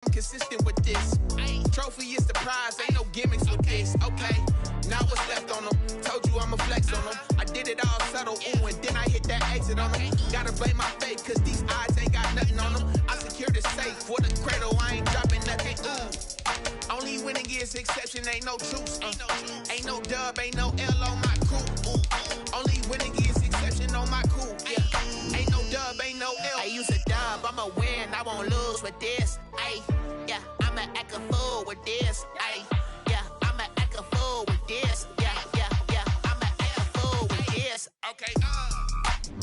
consistent with this. Trophy is the prize, ain't no gimmicks with this. Okay, now what's left on them? Told you I'ma flex on them. I did it all subtle, ooh, and then I hit that exit on them. Gotta blame my fate, cause these eyes ain't got nothing on them. I secured the safe for the cradle, I ain't dropping nothing, ooh. Only winning is exception, ain't no truce. Ain't no dub, ain't no L on my crew. Only winning is exception on my crew. Yeah, ain't no dub, ain't no L. I use a dub, I'ma win, I won't lose with this. Ay, yeah, I'ma act a fool with this. Ay, yeah, I'ma act a fool with this. Yeah, yeah, yeah, I'ma act a fool with this. Okay,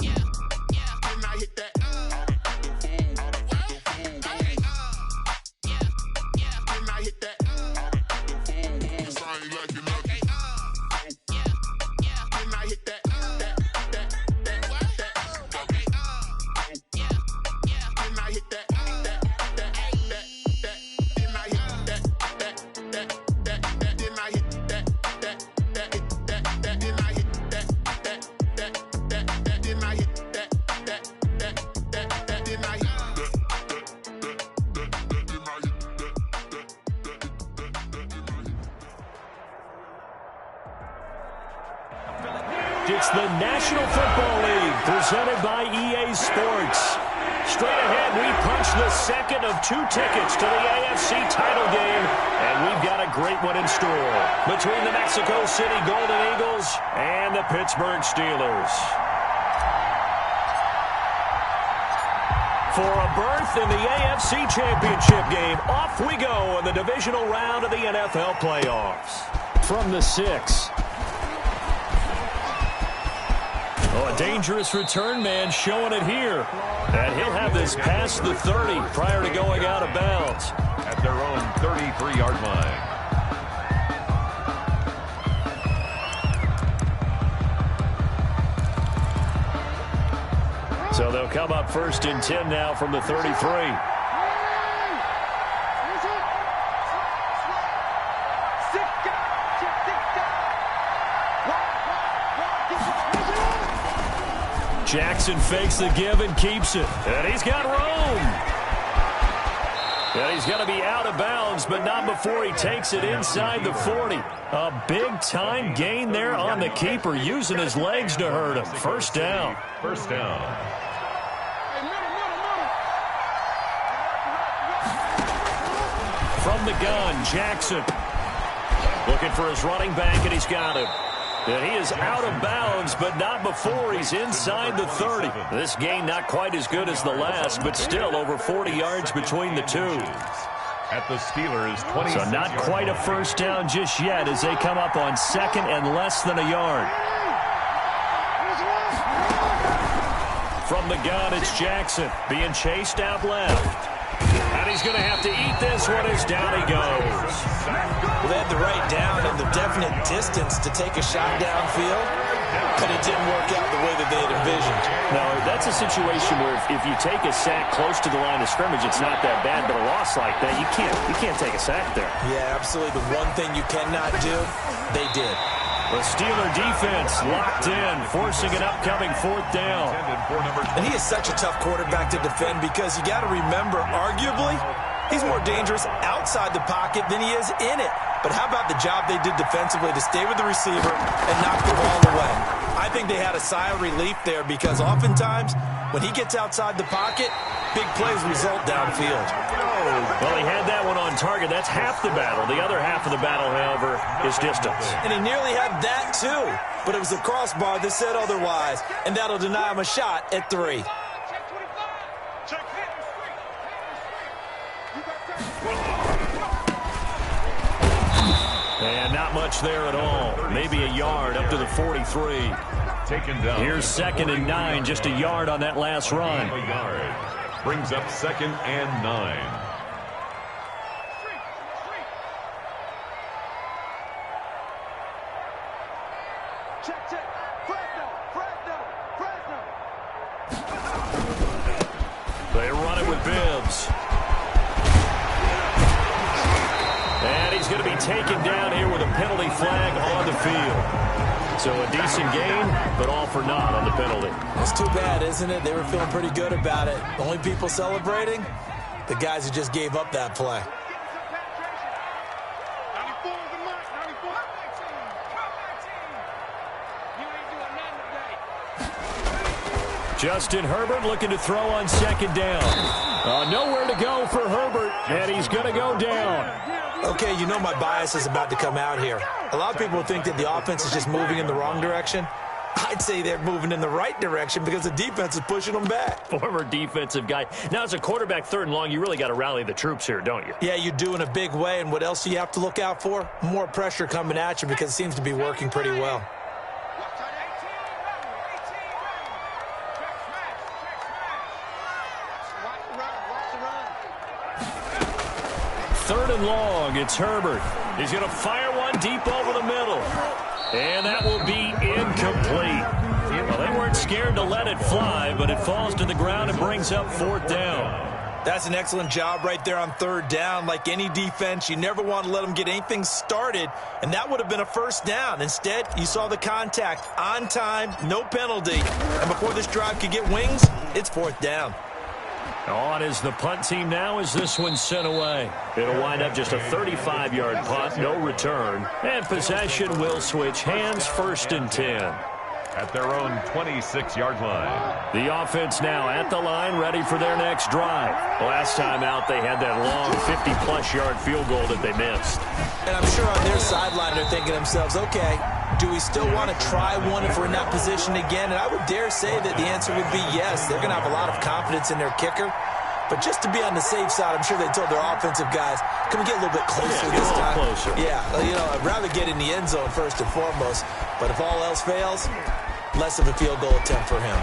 yeah, yeah, then I hit that. Okay, yeah, yeah, then I hit that. It's the National Football League presented by EA Sports. Straight ahead, we punch the second of 2 tickets to the AFC title game, and we've got a great one in store between the Mexico City Golden Eagles and the Pittsburgh Steelers. For a berth in the AFC Championship game, off we go in the divisional round of the NFL playoffs. From the 6. Oh, a dangerous return man showing it here. And he'll have this past the 30 prior to going out of bounds. At their own 33-yard line. So they'll come up 1st and 10 now from the 33. Jackson fakes the give and keeps it. And he's got room. And he's going to be out of bounds, but not before he takes it inside the 40. A big-time gain there on the keeper, using his legs to hurt him. First down. First down. From the gun, Jackson. Looking for his running back, and he's got him. And he is out of bounds, but not before he's inside the 30. This gain not quite as good as the last, but still over 40 yards between the two. At the Steelers' 20. So not quite a first down just yet as they come up on 2nd and less than a yard. From the gun, it's Jackson being chased out left. And he's going to have to eat this one as down he goes. Well, they had the right down and the definite distance to take a shot downfield, but it didn't work out the way that they had envisioned. No, that's a situation where if you take a sack close to the line of scrimmage, it's not that bad, but a loss like that, you can't take a sack there. Yeah, absolutely. The one thing you cannot do, they did. The Steeler defense locked in, forcing an upcoming 4th down. And he is such a tough quarterback to defend because you got to remember, arguably, he's more dangerous outside the pocket than he is in it. But how about the job they did defensively to stay with the receiver and knock the ball away? I think they had a sigh of relief there because oftentimes when he gets outside the pocket, big plays result downfield. Well, he had that one on target. That's half the battle. The other half of the battle, however, is distance. And he nearly had that too. But it was the crossbar that said otherwise, and that'll deny him a shot at 3. And not much there at all. Maybe a yard up to the 43. Taken down. Here's 2nd and 9, just a yard on that last run. A yard. Brings up 2nd and 9. They run it with Bibbs. And he's going to be taken down here with a penalty flag on the field. So a decent gain, but all for naught on the penalty. It's too bad, isn't it? They were feeling pretty good about it. The only people celebrating, the guys who just gave up that play. Justin Herbert looking to throw on second down. Nowhere to go for Herbert, and he's going to go down. Okay, you know my bias is about to come out here. A lot of people think that the offense is just moving in the wrong direction. I'd say they're moving in the right direction because the defense is pushing them back. Former defensive guy. Now, as a quarterback, 3rd and long, you really got to rally the troops here, don't you? Yeah, you do in a big way, and what else do you have to look out for? More pressure coming at you because it seems to be working pretty well. 3rd and long, it's Herbert. He's going to fire one deep over the middle. And that will be incomplete. Well, they weren't scared to let it fly, but it falls to the ground and brings up 4th down. That's an excellent job right there on 3rd down. Like any defense, you never want to let them get anything started, and that would have been a 1st down. Instead, you saw the contact on time, no penalty. And before this drive could get wings, it's 4th down. On is the punt team now as this one's sent away. It'll wind up just a 35-yard punt, no return. And possession will switch hands, 1st and 10. At their own 26-yard line. The offense now at the line, ready for their next drive. Last time out, they had that long 50-plus yard field goal that they missed. And I'm sure on their sideline they're thinking to themselves, okay, do we still want to try one if we're in that position again? And I would dare say that the answer would be yes. They're going to have a lot of confidence in their kicker. But just to be on the safe side, I'm sure they told their offensive guys, can we get a little bit closer this time? Closer. Yeah, you know, I'd rather get in the end zone first and foremost. But if all else fails, less of a field goal attempt for him.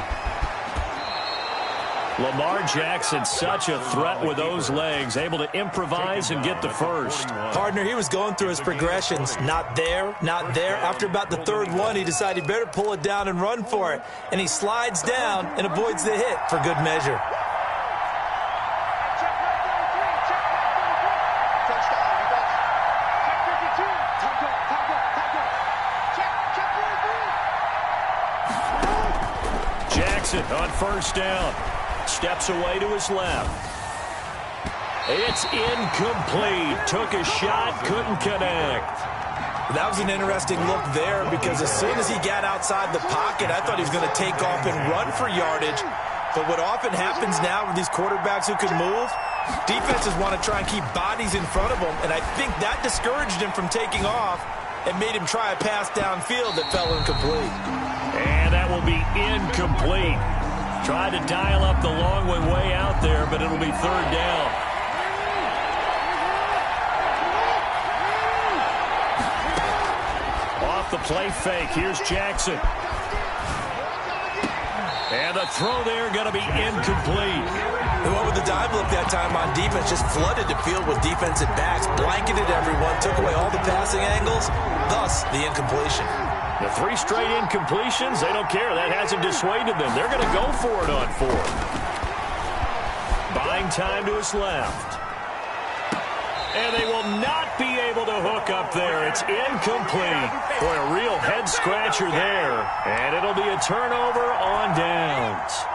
Lamar Jackson, such a threat with those legs, able to improvise and get the first. Partner, he was going through his progressions. Not there, not there. After about the 3rd one, he decided he better pull it down and run for it. And he slides down and avoids the hit for good measure. On 1st down, steps away to his left. It's incomplete. Took a shot, couldn't connect. That was an interesting look there because as soon as he got outside the pocket, I thought he was going to take off and run for yardage. But what often happens now with these quarterbacks who can move, defenses want to try and keep bodies in front of them, and I think that discouraged him from taking off and made him try a pass downfield that fell incomplete. And that will be incomplete. Tried to dial up the long one way out there, but it'll be 3rd down. Off the play fake, here's Jackson. And the throw there going to be incomplete. They went with the dive look that time on defense, just flooded the field with defensive backs, blanketed everyone, took away all the passing angles, thus the incompletion. The 3 straight incompletions, they don't care. That hasn't dissuaded them. They're going to go for it on 4th. Buying time to his left. And they will not be able to hook up there. It's incomplete. Boy, a real head-scratcher there. And it'll be a turnover on downs.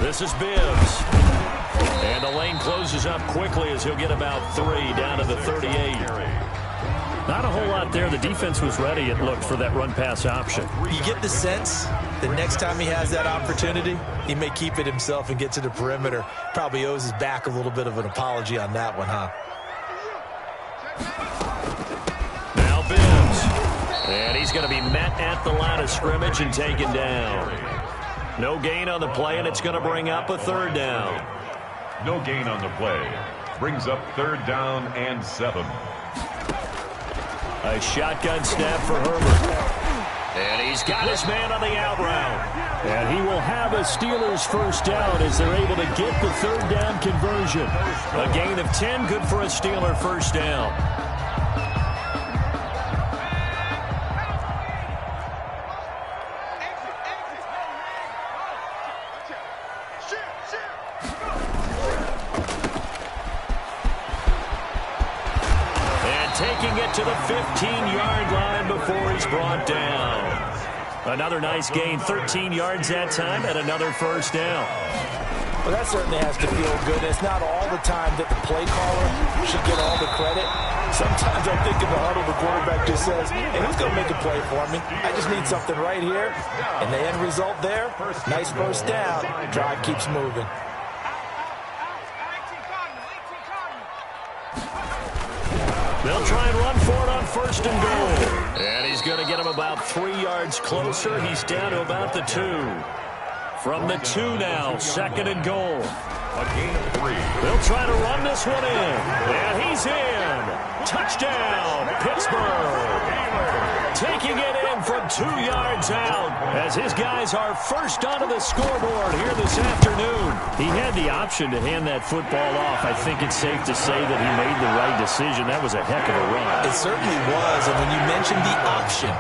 This is Bibbs. And the lane closes up quickly as he'll get about 3 down to the 38. Not a whole lot there. The defense was ready, it looked, for that run-pass option. You get the sense that next time he has that opportunity, he may keep it himself and get to the perimeter. Probably owes his back a little bit of an apology on that one, huh? Now Bibbs. And he's going to be met at the line of scrimmage and taken down. No gain on the play, and it's going to bring up a 3rd down. No gain on the play. Brings up 3rd down and 7. A shotgun snap for Herbert. And he's got his man on the out route. And he will have a Steelers 1st down as they're able to get the 3rd down conversion. A gain of 10, good for a Steeler 1st down. Taking it to the 15-yard line before he's brought down. Another nice gain, 13 yards that time, and another first down. Well, that certainly has to feel good. It's not all the time that the play caller should get all the credit. Sometimes I think in the huddle, the quarterback just says, hey, who's going to make a play for me? I just need something right here. And the end result there, nice first down. Drive keeps moving. They'll try and run for it on first and goal. And he's going to get him about 3 yards closer. He's down to about the 2. From the 2 now, second and goal. A gain of 3. They'll try to run this one in. And he's in. Touchdown, Pittsburgh. Taking it in from 2 yards out as his guys are first onto the scoreboard here this afternoon. He had the option to hand that football off. I think it's safe to say that he made the right decision. That was a heck of a run. It certainly was, and when you mentioned the option,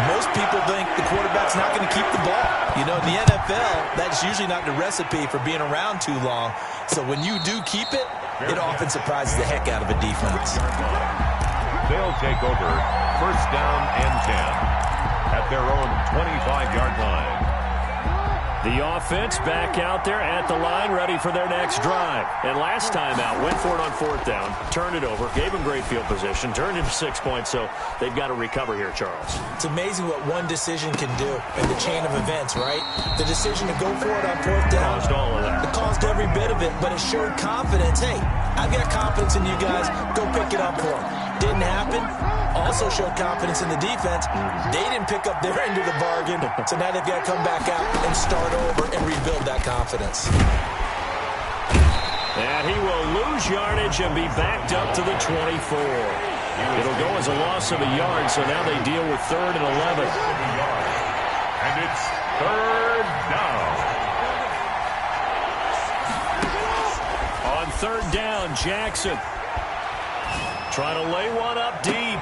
most people think the quarterback's not going to keep the ball. You know, in the NFL, that's usually not the recipe for being around too long. So when you do keep it, it often surprises the heck out of a defense. They'll take over first down and 10 at their own 25-yard line. The offense back out there at the line, ready for their next drive. And last time out, went for it on fourth down, turned it over, gave them great field position, turned into 6 points, so they've got to recover here, Charles. It's amazing what one decision can do in the chain of events, right? The decision to go for it on fourth down. Caused all of that. It caused every bit of it, but it showed confidence. Hey, I've got confidence in you guys. Go pick it up for them. Didn't happen. Also showed confidence in the defense. They didn't pick up their end of the bargain, so now they've got to come back out and start over and rebuild that confidence. And he will lose yardage and be backed up to the 24. It'll go as a loss of a yard, so now they deal with 3rd and 11. And it's 3rd down. On 3rd down, Jackson trying to lay one up deep.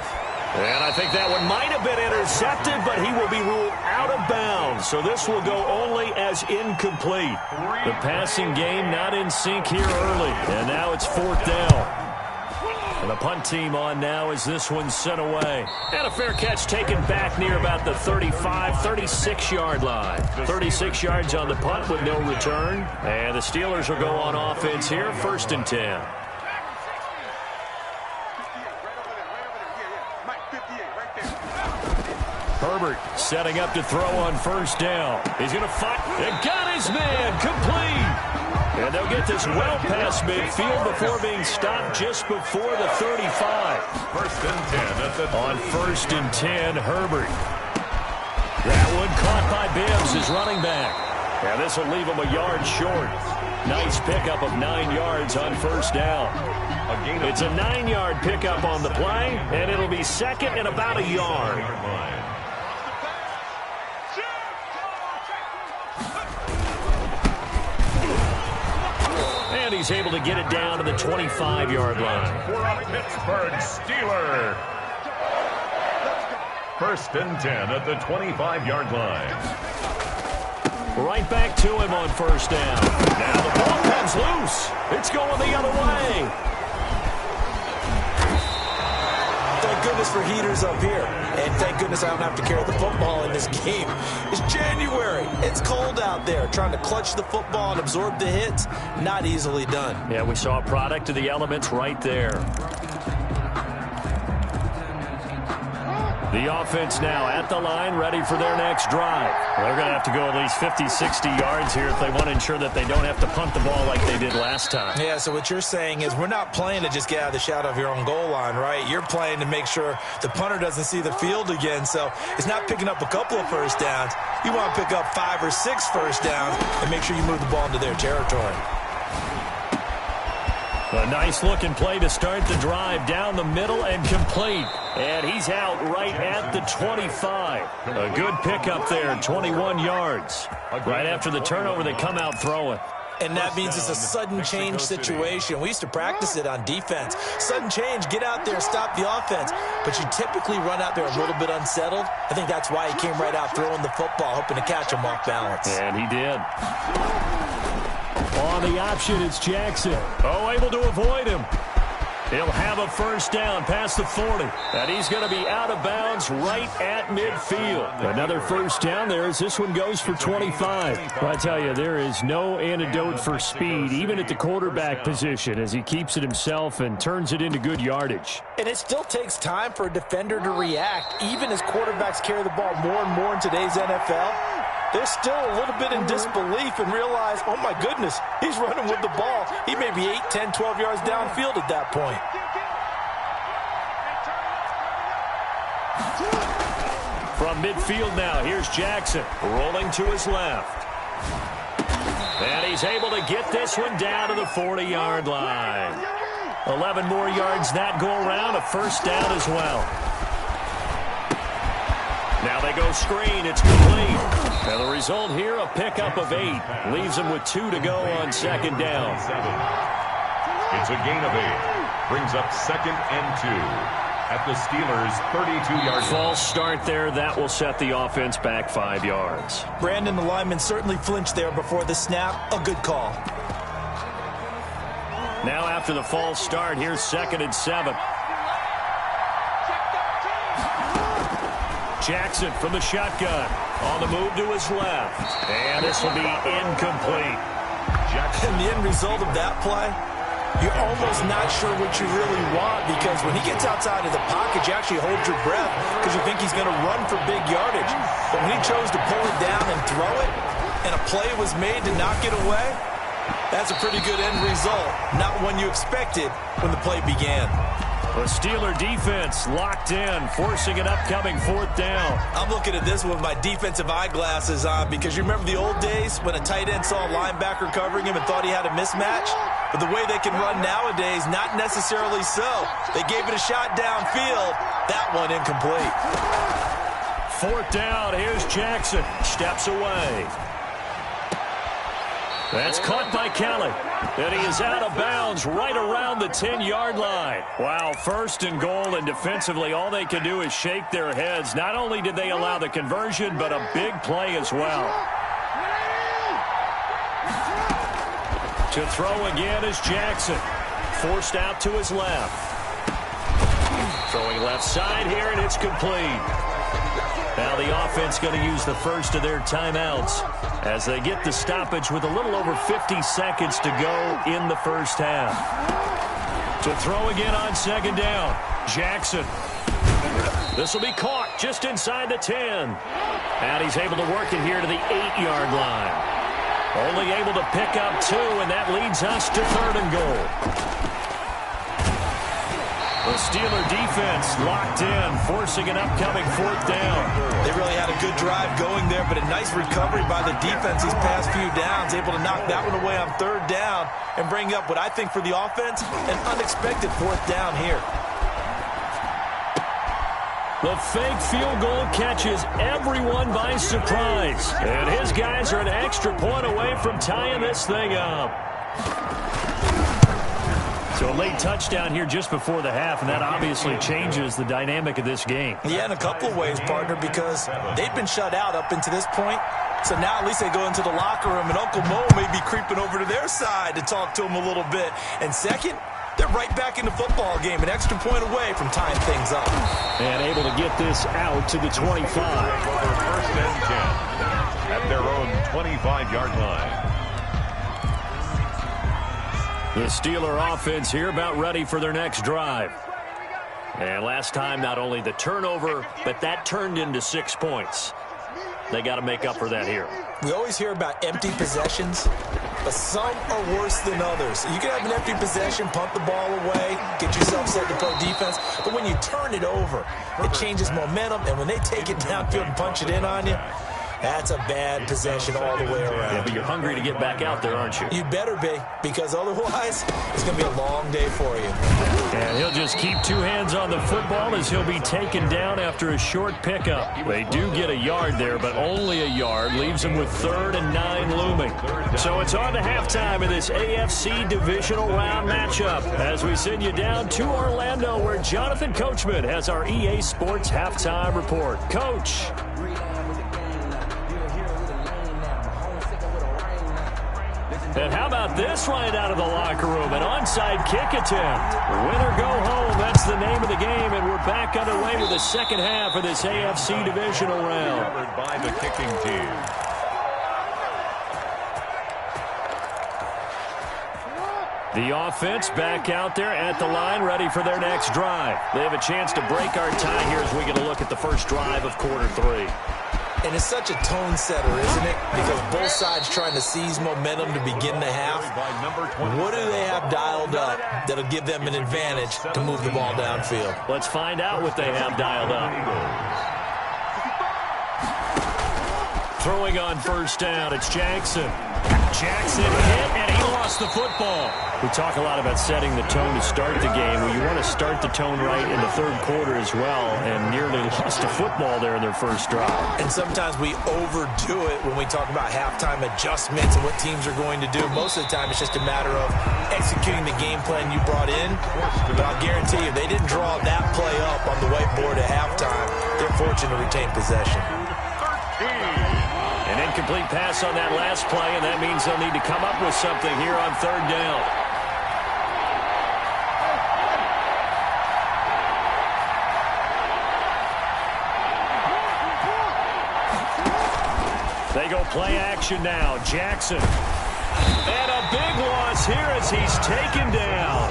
And I think that one might have been intercepted, but he will be ruled out of bounds. So this will go only as incomplete. The passing game not in sync here early. And now it's 4th down. And the punt team on now as this one's sent away. And a fair catch taken back near about the 35, 36-yard line. 36 yards on the punt with no return. And the Steelers will go on offense here, 1st and 10. Herbert setting up to throw on 1st down. He's going to fight. And got his man complete. And they'll get this well past midfield before being stopped just before the 35. 1st and 10. On 1st and 10, Herbert. That one caught by Bibbs, his running back. Now this will leave him a yard short. Nice pickup of 9 yards on 1st down. It's a 9-yard pickup on the play, and it'll be 2nd and about a yard. And he's able to get it down to the 25-yard line. For a Pittsburgh Steeler. 1st and 10 at the 25-yard line. Right back to him on 1st down. Now the ball comes loose. It's going the other way. Thank goodness for heaters up here. And thank goodness I don't have to carry the football in this game. It's January. It's cold out there. Trying to clutch the football and absorb the hits, not easily done. Yeah, we saw a product of the elements right there. The offense now at the line, ready for their next drive. They're going to have to go at least 50, 60 yards here if they want to ensure that they don't have to punt the ball like they did last time. Yeah, so what you're saying is we're not playing to just get out of the shadow of your own goal line, right? You're playing to make sure the punter doesn't see the field again. So it's not picking up a couple of first downs. You want to pick up 5 or 6 first downs and make sure you move the ball into their territory. A nice-looking play to start the drive down the middle and complete. And he's out right at the 25. A good pickup there, 21 yards. Right after the turnover, they come out throwing. And that means it's a sudden change situation. We used to practice it on defense. Sudden change, get out there, stop the offense. But you typically run out there a little bit unsettled. I think that's why he came right out throwing the football, hoping to catch him off balance. And he did. On the option, it's Jackson. Oh, able to avoid him. He'll have a first down past the 40. And he's going to be out of bounds right at midfield. Another first down there as this one goes for 25. I tell you, there is no antidote for speed, even at the quarterback position, as he keeps it himself and turns it into good yardage. And it still takes time for a defender to react, even as quarterbacks carry the ball more and more in today's NFL. They're still a little bit in disbelief and realize, oh my goodness, he's running with the ball. He may be 8, 10, 12 yards downfield at that point. From midfield now, here's Jackson rolling to his left. And he's able to get this one down to the 40-yard line. 11 more yards that go around, a first down as well. Now they go screen. It's complete. And the result here, a pickup of 8. Leaves them with 2 to go on second down. It's a gain of 8. Brings up 2nd and 2 at the Steelers' 32-yard line. False start there. That will set the offense back 5 yards. Brandon, the lineman, certainly flinched there before the snap. A good call. Now after the false start, here's 2nd and 7. Jackson from the shotgun. On the move to his left. And this will be incomplete. Jackson. And the end result of that play, you're almost not sure what you really want, because when he gets outside of the pocket, you actually hold your breath because you think he's going to run for big yardage. But when he chose to pull it down and throw it, and a play was made to knock it away, that's a pretty good end result. Not one you expected when the play began. The Steeler defense locked in, forcing an upcoming 4th down. I'm looking at this with my defensive eyeglasses on, because you remember the old days when a tight end saw a linebacker covering him and thought he had a mismatch? But the way they can run nowadays, not necessarily so. They gave it a shot downfield. That one incomplete. 4th down. Here's Jackson. Steps away. That's caught by Kelly. And he is out of bounds right around the 10-yard line. Wow, 1st and goal, and defensively all they can do is shake their heads. Not only did they allow the conversion, but a big play as well. To throw again is Jackson. Forced out to his left. Throwing left side here, and it's complete. Now the offense going to use the first of their timeouts as they get the stoppage with a little over 50 seconds to go in the first half. To throw again on 2nd down, Jackson. This will be caught just inside the 10. And he's able to work it here to the 8-yard line. Only able to pick up 2, and that leads us to 3rd and goal. The Steeler defense locked in, forcing an upcoming 4th down. They really had a good drive going there, but a nice recovery by the defense these past few downs, able to knock that one away on 3rd down and bring up what I think for the offense, an unexpected 4th down here. The fake field goal catches everyone by surprise. And his guys are an extra point away from tying this thing up. So a late touchdown here just before the half, and that obviously changes the dynamic of this game. Yeah, in a couple of ways, partner, because they've been shut out up until this point. So now at least they go into the locker room, and Uncle Mo may be creeping over to their side to talk to him a little bit. And second, they're right back in the football game, an extra point away from tying things up. And able to get this out to the 25. 1st and 10 at their own 25-yard line. The Steeler offense here about ready for their next drive. And last time, not only the turnover, but that turned into 6 points. They got to make up for that here. We always hear about empty possessions, but some are worse than others. You can have an empty possession, punt the ball away, get yourself set to play defense, but when you turn it over, it changes momentum, and when they take it downfield and punch it in on you, that's a bad possession all the way around. Yeah, but you're hungry to get back out there, aren't you? You better be, because otherwise it's going to be a long day for you. And he'll just keep 2 hands on the football as he'll be taken down after a short pickup. They do get a yard there, but only a yard. Leaves them with 3rd and 9 looming. So it's on to halftime of this AFC divisional round matchup as we send you down to Orlando, where Jonathan Coachman has our EA Sports halftime report. Coach. And how about this right out of the locker room? An onside kick attempt. Win or go home, that's the name of the game, and we're back underway with the second half of this AFC divisional round. Covered by the kicking team. The offense back out there at the line, ready for their next drive. They have a chance to break our tie here as we get a look at the first drive of quarter 3. And it's such a tone setter, isn't it? Because both sides trying to seize momentum to begin the half. What do they have dialed up that'll give them an advantage to move the ball downfield? Let's find out what they have dialed up. Throwing on first down, it's Jackson. Jackson hit, and he lost the football. We talk a lot about setting the tone to start the game. Well, you want to start the tone right in the third quarter as well, and nearly lost a football there in their first drive. And sometimes we overdo it when we talk about halftime adjustments and what teams are going to do. Most of the time, it's just a matter of executing the game plan you brought in. But I'll guarantee you, they didn't draw that play up on the whiteboard at halftime. They're fortunate to retain possession. An incomplete pass on that last play, and that means they'll need to come up with something here on third down. They go play action now. Jackson. And a big loss here as he's taken down.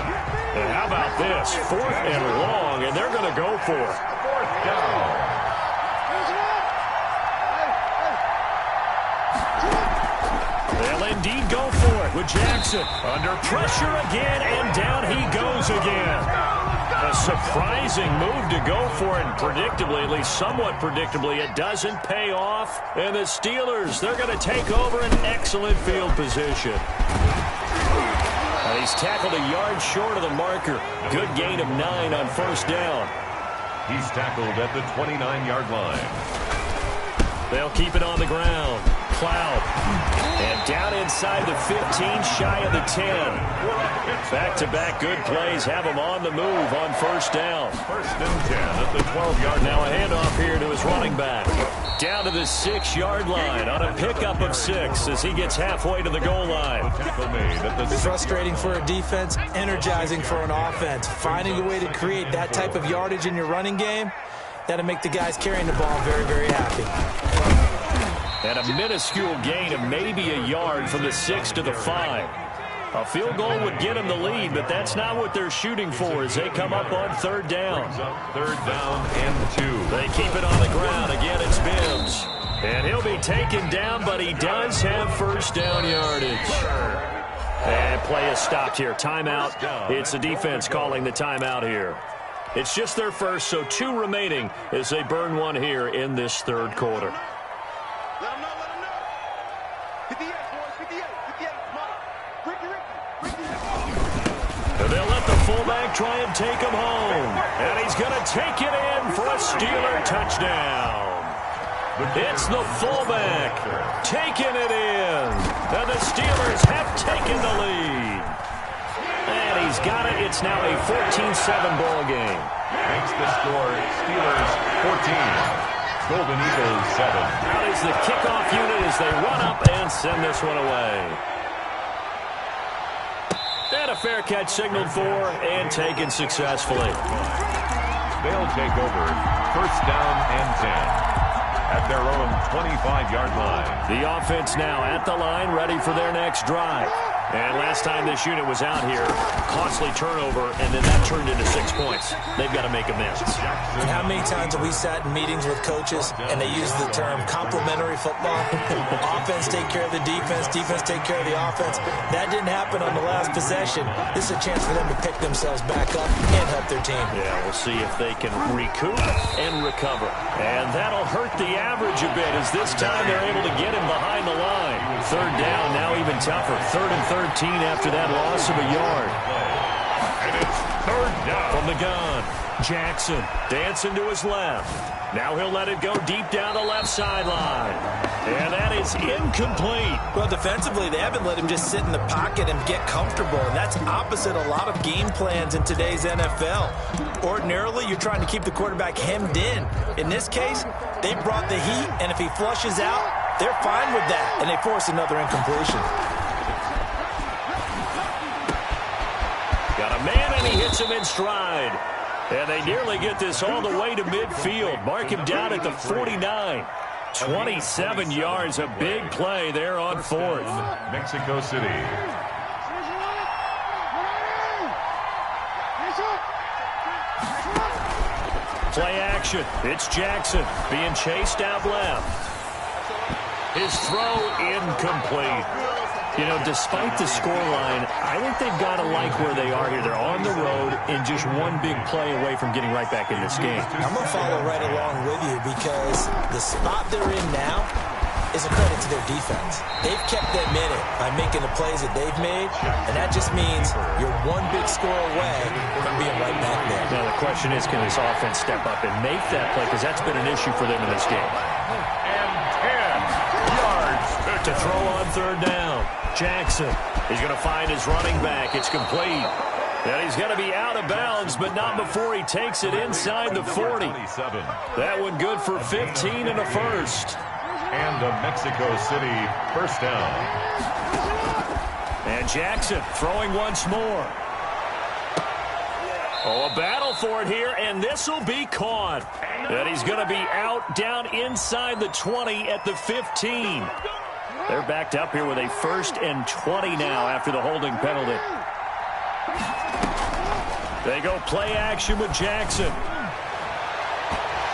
And how about this? 4th and long, and they're going to go for it. 4th down. They'll indeed go for it with Jackson. Under pressure again, and down he goes again. A surprising move to go for it, and predictably, at least somewhat predictably, it doesn't pay off. And the Steelers, they're going to take over an excellent field position. And he's tackled a yard short of the marker. Good gain of 9 on first down. He's tackled at the 29-yard line. They'll keep it on the ground. Cloud. And down inside the 15, shy of the 10. Back-to-back good plays have him on the move on first down. 1st and 10 at the 12-yard line. Now a handoff here to his running back. Down to the 6-yard line on a pickup of 6 as he gets halfway to the goal line. Frustrating for a defense, energizing for an offense. Finding a way to create that type of yardage in your running game, that'll make the guys carrying the ball very, very happy. And a minuscule gain of maybe a yard from the 6 to the 5. A field goal would get them the lead, but that's not what they're shooting for as they come up on third down. 3rd down and 2. They keep it on the ground. Again, it's Bibbs. And he'll be taken down, but he does have first down yardage. And play is stopped here. Timeout. It's the defense calling the timeout here. It's just their first, so 2 remaining as they burn 1 here in this third quarter. Let him know, let him know. 58, boys, 58, 58, come on. Ricky. And they'll let the fullback try and take him home. And he's going to take it in for a Steeler touchdown. It's the fullback taking it in. And the Steelers have taken the lead. And he's got it. It's now a 14-7 ball game. Makes the score Steelers 14. Golden Eagles 7. Out is the kickoff unit as they run up and send this one away. And a fair catch signaled for and taken successfully. They'll take over 1st down and 10 at their own 25-yard line. The offense now at the line, ready for their next drive. And last time this unit was out here, costly turnover, and then that turned into 6 points. They've got to make amends. And how many times have we sat in meetings with coaches and they use the term complementary football? Offense take care of the defense, defense take care of the offense. That didn't happen on the last possession. This is a chance for them to pick themselves back up and help their team. Yeah, we'll see if they can recoup and recover. And that'll hurt the average a bit as this time they're able to get him behind the line. Third down, now even tougher. 3rd and 13 after that loss of a yard. And it's 3rd down. From the gun, Jackson dancing to his left. Now he'll let it go deep down the left sideline. And that is incomplete. Well, defensively, they haven't let him just sit in the pocket and get comfortable. And that's opposite a lot of game plans in today's NFL. Ordinarily, you're trying to keep the quarterback hemmed in. In this case, they brought the heat, and if he flushes out, they're fine with that, and they force another incompletion. puts him in stride. And they nearly get this all the way to midfield. Mark him down at the 49. 27 yards, a big play there on fourth. Mexico City. Play action. It's Jackson being chased out left. His throw incomplete. You know, despite the scoreline, I think they've got to like where they are here. They're on the road and just one big play away from getting right back in this game. I'm going to follow right along with you because the spot they're in now is a credit to their defense. They've kept them in it by making the plays that they've made, and that just means you're one big score away from being right back there. Now, the question is, can this offense step up and make that play? Because that's been an issue for them in this game. And 10 yards To throw on third down. Jackson. He's going to find his running back. It's complete. And he's going to be out of bounds, but not before he takes it inside the 40. That one good for 15 and a first. And a Mexico City first down. And Jackson throwing once more. Oh, a battle for it here, and this will be caught. And he's going to be out down inside the 20 at the 15. They're backed up here with a 1st and 20 now after the holding penalty. They go play action with Jackson.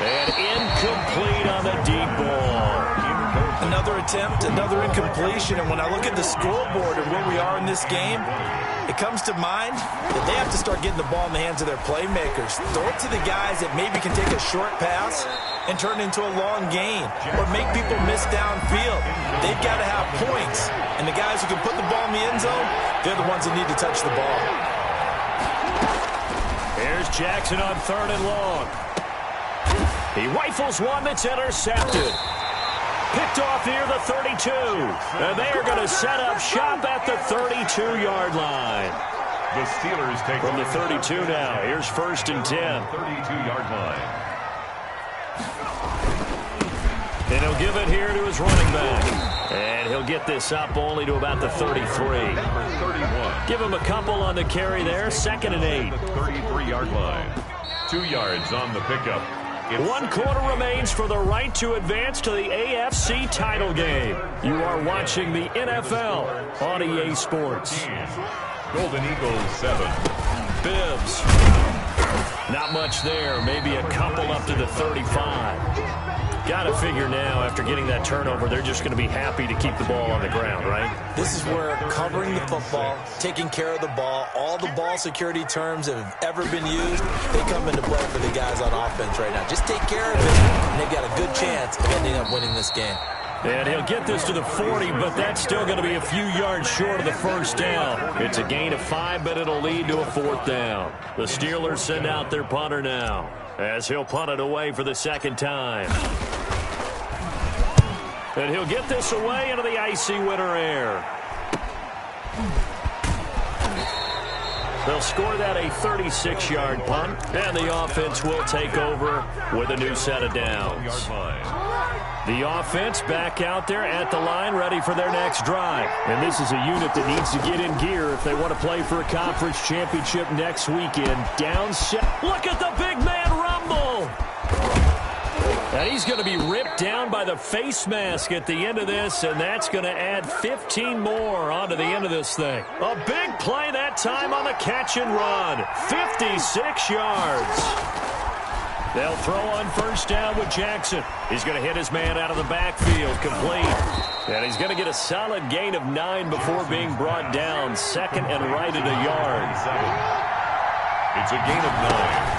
And incomplete on the deep ball. Another attempt, another incompletion, and when I look at the scoreboard and where we are in this game, it comes to mind that they have to start getting the ball in the hands of their playmakers. Throw it to the guys that maybe can take a short pass and turn it into a long gain or make people miss downfield. They've got to have points, and the guys who can put the ball in the end zone, they're the ones that need to touch the ball. Here's Jackson on 3rd and long. He rifles one that's intercepted. Picked off near the 32. And they are going to set up shop at the 32-yard line. The Steelers take from the 32 now. Here's 1st and 10. 32-yard line. And he'll give it here to his running back. And he'll get this up only to about the 33. Number 31. Give him a couple on the carry there. 2nd and 8. The 33-yard line. 2 yards on the pickup. One quarter remains for the right to advance to the AFC title game. You are watching the NFL on EA Sports. Golden Eagles 7. Bibbs. Not much there. Maybe a couple up to the 35. Got to figure now, after getting that turnover, they're just going to be happy to keep the ball on the ground, right? This is where covering the football, taking care of the ball, all the ball security terms that have ever been used, they come into play for the guys on offense right now. Just take care of it, and they've got a good chance of ending up winning this game. And he'll get this to the 40, but that's still going to be a few yards short of the first down. It's a gain of 5, but it'll lead to a 4th down. The Steelers send out their punter now, as he'll punt it away for the 2nd time. And he'll get this away into the icy winter air. They'll score that a 36-yard punt, and the offense will take over with a new set of downs. The offense back out there at the line, ready for their next drive. And this is a unit that needs to get in gear if they want to play for a conference championship next weekend. Down set. Look at the big man rumble. And he's going to be ripped down by the face mask at the end of this, and that's going to add 15 more onto the end of this thing. A big play that time on the catch and run. 56 yards. They'll throw on 1st down with Jackson. He's going to hit his man out of the backfield, complete. And he's going to get a solid gain of 9 before being brought down. 2nd and right at a yard. It's a gain of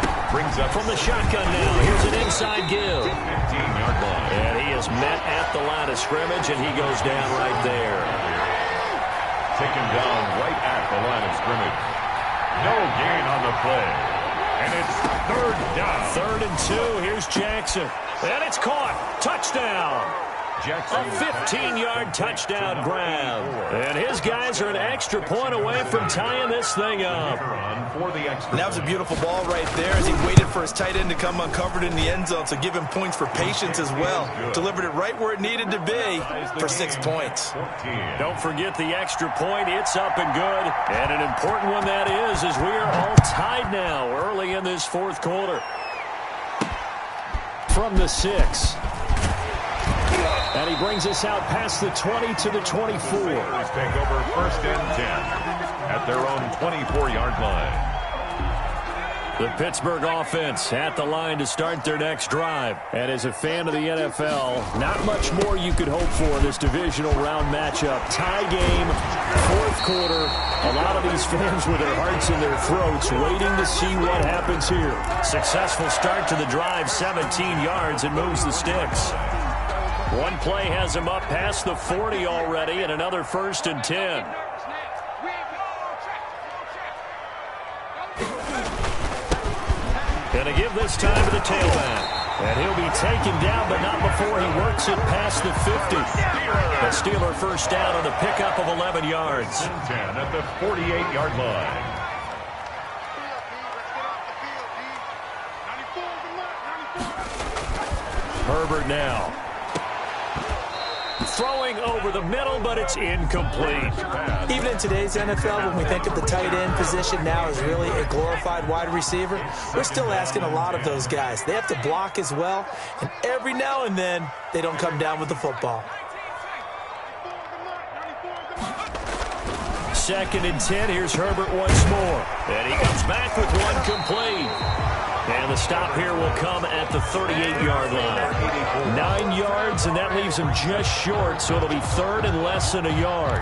9. Brings up from the shotgun now. Here's an inside give. 15-yard line. And he is met at the line of scrimmage, and he goes down right there. Taken down right at the line of scrimmage. No gain on the play. And it's 3rd down. 3rd and 2. Here's Jackson. And it's caught. Touchdown. A 15-yard touchdown grab. And his guys are an extra point away from tying this thing up. And that was a beautiful ball right there as he waited for his tight end to come uncovered in the end zone, so give him points for patience as well. Delivered it right where it needed to be for 6 points. Don't forget the extra point. It's up and good. And an important one that is, as we are all tied now early in this fourth quarter. From the 6. And he brings us out past the 20 to the 24. Take over 1st and 10 at their own 24-yard line. The Pittsburgh offense at the line to start their next drive. And as a fan of the NFL, not much more you could hope for in this divisional round matchup. Tie game, fourth quarter. A lot of these fans with their hearts in their throats waiting to see what happens here. Successful start to the drive, 17 yards, and moves the sticks. One play has him up past the 40 already, and another 1st and 10. Going to give this time to the tailback. And he'll be taken down, but not before he works it past the 50. The Steeler first down on the pickup of 11 yards. 10 at the 48-yard line. Herbert now. Throwing over the middle, but it's incomplete. Even in today's NFL, when we think of the tight end position now as really a glorified wide receiver, we're still asking a lot of those guys. They have to block as well, and every now and then, they don't come down with the football. 2nd and 10. Here's Herbert once more. And he comes back with one complete. And the stop here will come at the 38-yard line. 9 yards, and that leaves him just short, so it'll be 3rd and less than a yard.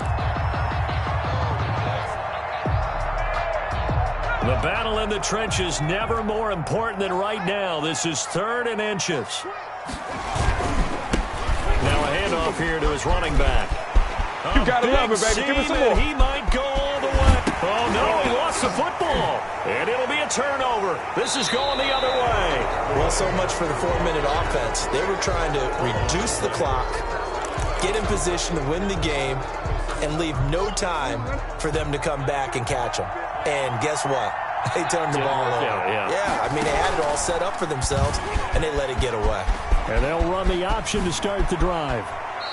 The battle in the trenches never more important than right now. This is 3rd and inches. Now a handoff here to his running back. You gotta love it, baby. Give us some more. He might go all the way. Oh, no, he lost the football. And it'll be a turnover. This is going the other way. Well, so much for the 4-minute offense. They were trying to reduce the clock, get in position to win the game, and leave no time for them to come back and catch them. And guess what? They turned the ball over. Yeah, I mean, they had it all set up for themselves, and they let it get away. And they'll run the option to start the drive.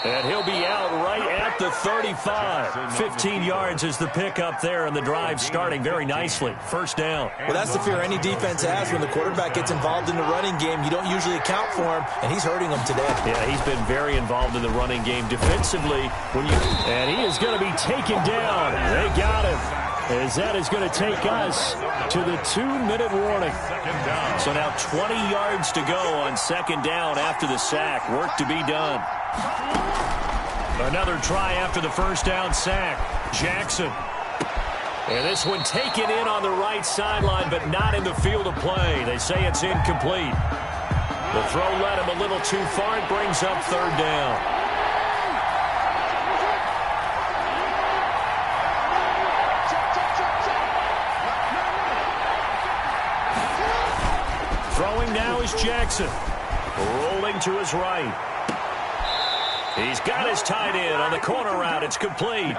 And he'll be out right at the 35. 15 yards is the pickup there, and the drive starting very nicely. First down. Well, that's the fear any defense has when the quarterback gets involved in the running game. You don't usually account for him, and he's hurting them today. Yeah, he's been very involved in the running game defensively. And he is going to be taken down. They got him. As that is going to take us to the 2-minute warning. So now 20 yards to go on 2nd down after the sack. Work to be done. Another try after the first down sack. Jackson. And this one taken in on the right sideline, but not in the field of play. They say it's incomplete. The throw led him a little too far. It brings up 3rd down. Throwing now is Jackson. Rolling to his right. He's got his tight end on the corner route. It's complete.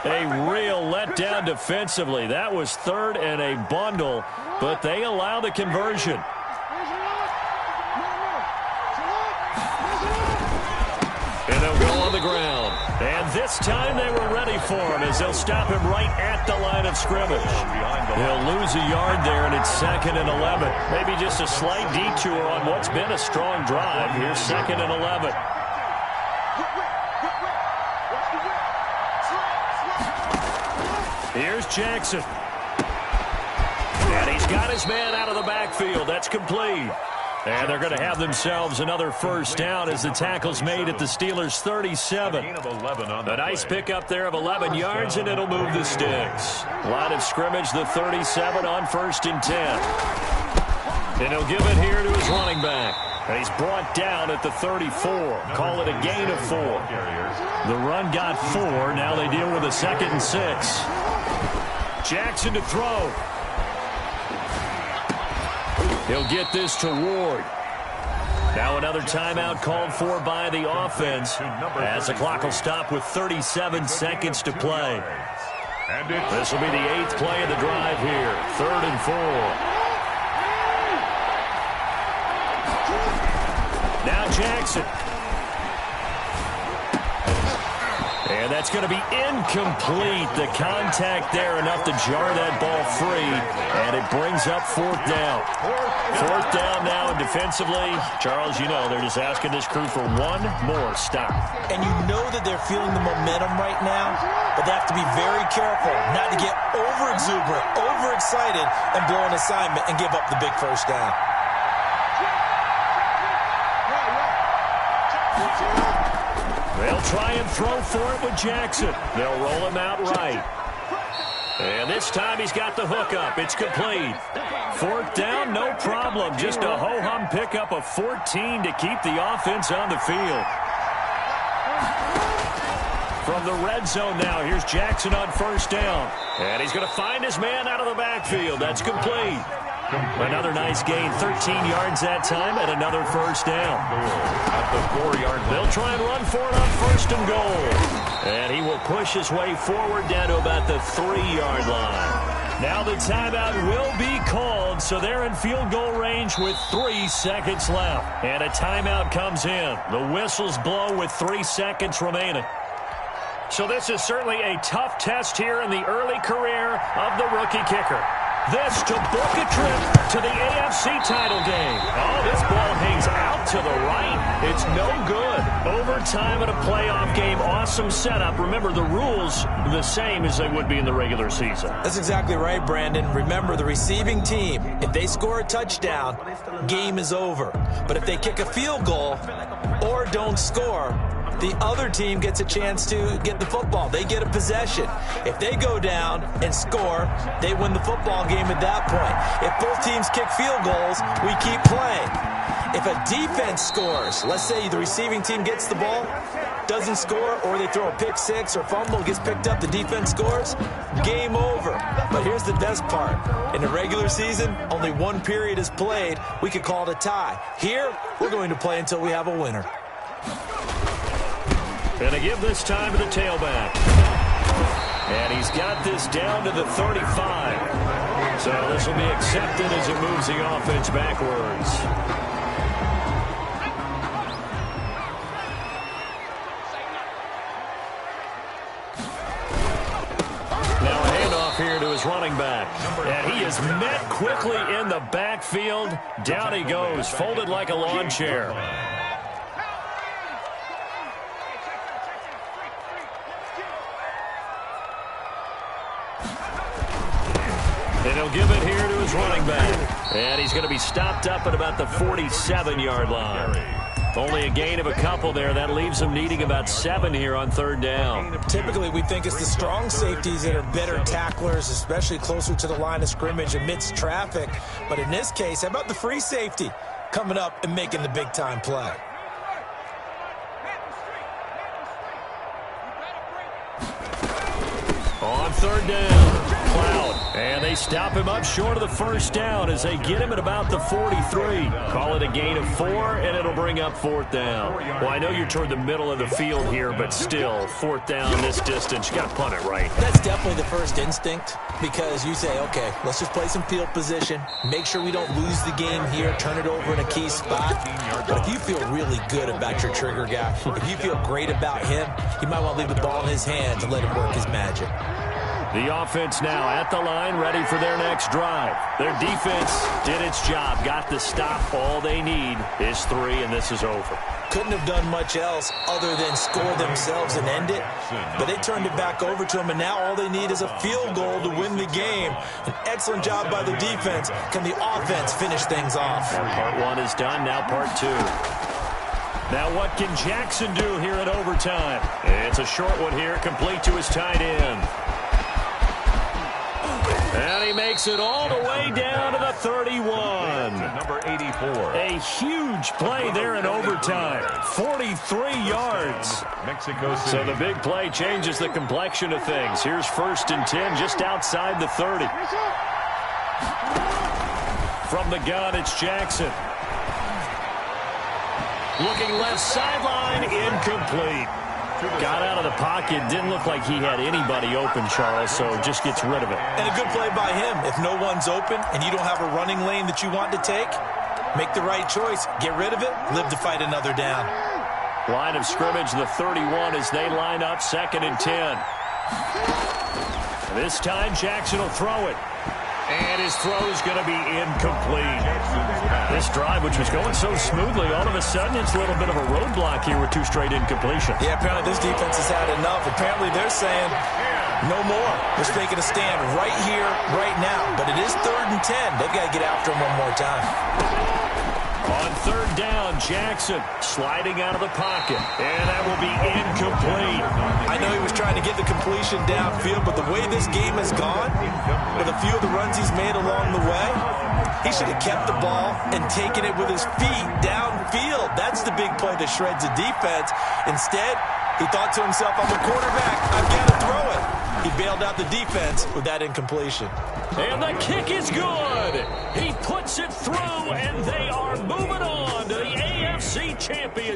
A real letdown defensively. That was 3rd and a bundle, but they allow the conversion. And they'll go on the ground. And this time they were ready for him as they'll stop him right at the line of scrimmage. They'll lose a yard there, and it's 2nd and 11. Maybe just a slight detour on what's been a strong drive. Here's 2nd and 11. Here's Jackson. And he's got his man out of the backfield. That's complete. And they're going to have themselves another first down as the tackle's made at the Steelers' 37. A nice pickup there of 11 yards, and it'll move the sticks. Line of scrimmage, the 37 on 1st and 10. And he'll give it here to his running back. And he's brought down at the 34. Call it a gain of 4. The run got 4. Now they deal with a 2nd and 6. Jackson to throw. He'll get this to Ward. Now another timeout called for by the offense as the clock will stop with 37 seconds to play. This will be the 8th play of the drive here. 3rd and 4. Now Jackson. And that's going to be incomplete. The contact there enough to jar that ball free. And it brings up 4th down. 4th down now, and defensively, Charles, you know, they're just asking this crew for one more stop. And you know that they're feeling the momentum right now, but they have to be very careful not to get over-exuberant, overexcited, and blow an assignment and give up the big first down. They'll try and throw for it with Jackson. They'll roll him out right. And this time he's got the hook up. It's complete. 4th down, no problem. Just a ho-hum pickup of 14 to keep the offense on the field. From the red zone now, here's Jackson on 1st down. And he's going to find his man out of the backfield. That's complete. Another nice gain, 13 yards that time, and another 1st down. At the 4-yard line. They'll try and run for it on 1st and goal. And he will push his way forward down to about the 3-yard line. Now the timeout will be called, so they're in field goal range with 3 seconds left. And a timeout comes in. The whistles blow with 3 seconds remaining. So this is certainly a tough test here in the early career of the rookie kicker. This to book a trip to the AFC title game. Oh, this ball hangs out to the right. It's no good. Overtime in a playoff game. Awesome setup. Remember, the rules are the same as they would be in the regular season. That's exactly right, Brandon. Remember, the receiving team, if they score a touchdown, game is over. But if they kick a field goal or don't score, the other team gets a chance to get the football. They get a possession. If they go down and score, they win the football game at that point. If both teams kick field goals, we keep playing. If a defense scores, let's say the receiving team gets the ball, doesn't score, or they throw a pick six or fumble, gets picked up, the defense scores, game over. But here's the best part. In the regular season, only one period is played. We could call it a tie. Here, we're going to play until we have a winner. Going to give this time to the tailback. And he's got this down to the 35. So this will be accepted as it moves the offense backwards. Now a handoff here to his running back. And he is met quickly in the backfield. Down he goes, folded like a lawn chair. And he'll give it here to his running back. And he's going to be stopped up at about the 47-yard line. Only a gain of a couple there. That leaves him needing about 7 here on 3rd down. Typically, we think it's the strong safeties that are better tacklers, especially closer to the line of scrimmage amidst traffic. But in this case, how about the free safety coming up and making the big-time play? On 3rd down, Cloud. And they stop him up short of the 1st down as they get him at about the 43. Call it a gain of 4, and it'll bring up 4th down. Well, I know you're toward the middle of the field here, but still, 4th down this distance, you got to punt it right. That's definitely the first instinct, because you say, okay, let's just play some field position, make sure we don't lose the game here, turn it over in a key spot. But if you feel really good about your trigger guy, if you feel great about him, you might want to leave the ball in his hands and let him work his magic. The offense now at the line, ready for their next drive. Their defense did its job, got the stop. All they need is 3, and this is over. Couldn't have done much else other than score themselves and end it. But they turned it back over to them, and now all they need is a field goal to win the game. An excellent job by the defense. Can the offense finish things off? Part 1 is done, now part 2. Now what can Jackson do here in overtime? It's a short one here, complete to his tight end. And he makes it all the way down to the 31. Number 84. A huge play there in overtime. 43 yards. Mexico City. So the big play changes the complexion of things. Here's 1st and 10 just outside the 30. From the gun, it's Jackson. Looking left sideline, incomplete. Got out of the pocket. Didn't look like he had anybody open, Charles, so just gets rid of it. And a good play by him. If no one's open and you don't have a running lane that you want to take, make the right choice. Get rid of it. Live to fight another down. Line of scrimmage, the 31 as they line up, 2nd and 10. This time, Jackson will throw it. And his throw is going to be incomplete. This drive, which was going so smoothly, all of a sudden it's a little bit of a roadblock here with 2 straight incompletions. Yeah, apparently this defense has had enough. Apparently they're saying no more. They're taking a stand right here, right now. But it is 3rd and 10. They've got to get after him one more time. On 3rd down, Jackson sliding out of the pocket. And that will be incomplete. I know he was trying to get the completion downfield, but the way this game has gone, with a few of the runs he's made along the way, he should have kept the ball and taken it with his feet downfield. That's the big play that shreds the defense. Instead, he thought to himself, I'm a quarterback, I've got to throw it. He bailed out the defense with that incompletion. And the kick is good. He puts it through, and they are moving on to the AFC Championship.